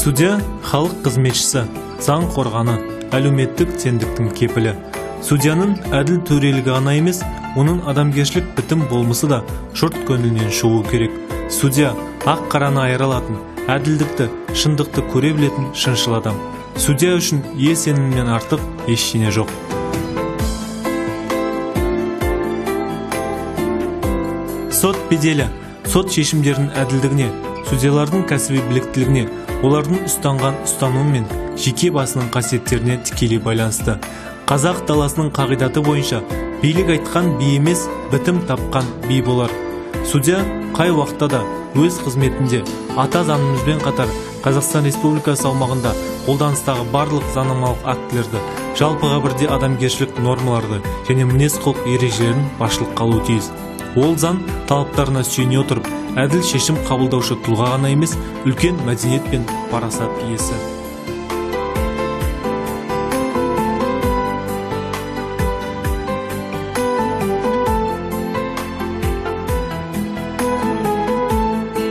Судья – халық қызметшісі, заң қорғаны, әлеуметтік теңдіктің кепілі. Судьяның әділ төрелігі ғана емес, оның адамгершілік бітім болмысы да жұрт көңілінен шығу керек. Судья – ақ қараны айыра алатын, әділдікті, шындықты көре білетін шыншыл адам. Судья үшін ел сенімінен артық ештеңе жоқ. Сот беделі – сот шешімдерінің әділдігіне, судьялардың кәсіби біліктілігіне, олардың ұстанған ұстанымы мен жеке басының қасиеттеріне тікелей байланысты. Қазақ даласының қағидаты бойынша билік айтқан би емес, бітім тапқан би болар. Судья қай уақытта да өз қызметінде ата заңымызбен қатар Қазақстан Республикасы аумағында қолданыстағы барлық заңнамалық актілерді, жалпыға бірдей адамгершілік нормаларды және мінез-құлық ережелерін басшылыққа алуы тиіс. Ол заң талаптарына сүйене отырып, әділ шешім қабылдаушы тұлға ғана емес, үлкен мәдениет пен парасат иесі.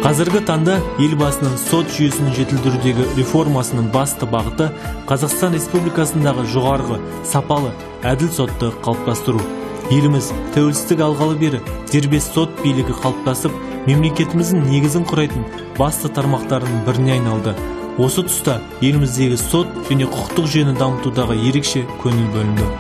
Қазіргі таңда елбасының сот жүйесін жетілдірудегі реформасының басты бағыты Қазақстан Республикасындағы жоғарғы, сапалы, әділ сотты қалыптастыру. Еліміз тәуелсіздік алғалы бері дербес сот билігі қалыптасып, мемлекетіміздің негізін құрайтын басты тармақтарының біріне айналды. Осы тұста еліміздегі сот және құқықтық жүйені дамытудағы ерекше көңіл бөлінді.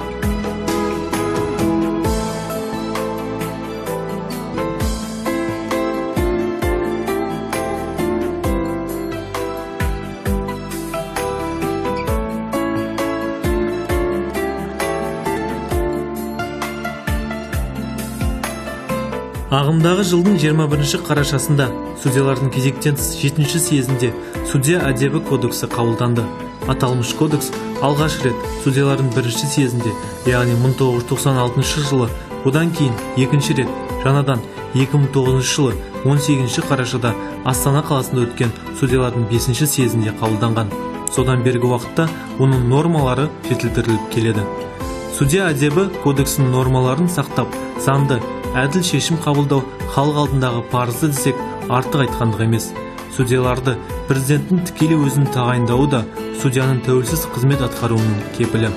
Ағымдағы жылдың 21 қарашасында судьялардың кезектен тыс 7-ші съезінде судья әдебі кодексі қабылданды. Аталмыш кодекс алғаш рет судьялардың 1-ші съезінде, яғни 1996 жылы, одан кейін екінші рет жаңадан 2009 жылы 18 қарашада Астана қаласында өткен судьялардың 5-ші съезінде қабылданған. Содан бергі уақытта оның нормалары жетілдіріліп келеді. Судья әдебі кодексінің нормаларын сақтап, заңды, әділ шешім қабылдау халық алдындағы парызы десек артық айтқандық емес. Судьяларды президенттің тікелей өзінің тағайындауы да судьяның тәуелсіз қызмет атқаруының кепілі.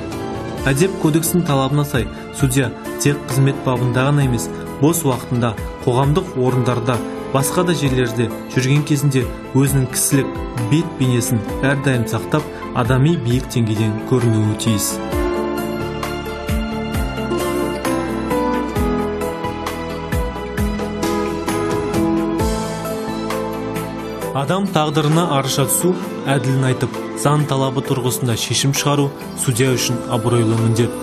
Әдеп кодексінің талабына сай, судья тек қызмет бабында ғана емес, бос уақытында, қоғамдық орындарда, басқа да жерлерде жүрген кезінде өзінің кісілік бет бейнесін әрдайым сақтап, адами биік деңгейден көрінуі тиіс. Адам тағдырына арыша түсу, әділін айтып, заң талабы тұрғысында шешім шығару судья үшін абыройлы міндет.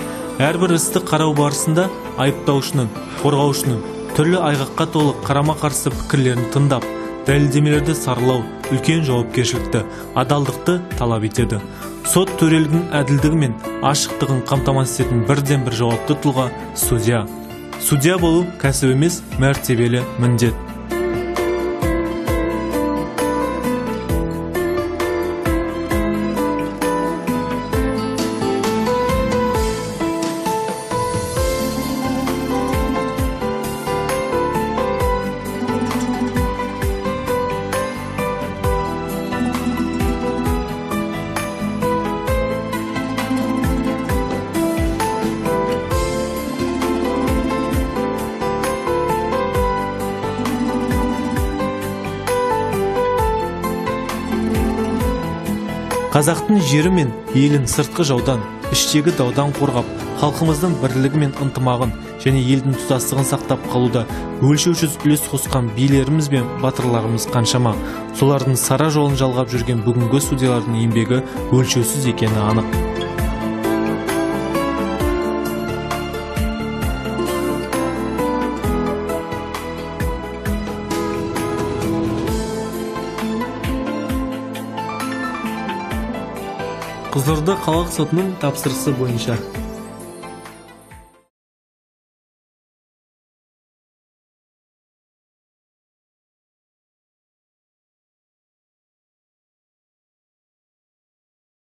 Әрбір істі қарау барысында айыптаушының, қорғаушының түрлі айғаққа толы қарама-қарсы пікірлерін тыңдап, дәлелдемелерді саралау үлкен жауапкершілікті, адалдықты талап етеді. Сот төрелігінің әділдігі мен ашықтығын қамтамасыз ететін бірден бір жауапты тұлға судья. Судья болу кәсіп емес, мәртебелі міндет. Қазақтың жері мен елін сыртқы жаудан, іштегі даудан қорғап, халқымыздың бірлігі мен ынтымағын және елдің тұтастығын сақтап қалуда өлшеусіз үлес қосқан билеріміз бен батырларымыз қаншама. Солардың сара жолын жалғап жүрген бүгінгі судьялардың еңбегі өлшеусіз екені анық. Қызылорда қалалық сотының тапсырысы бойынша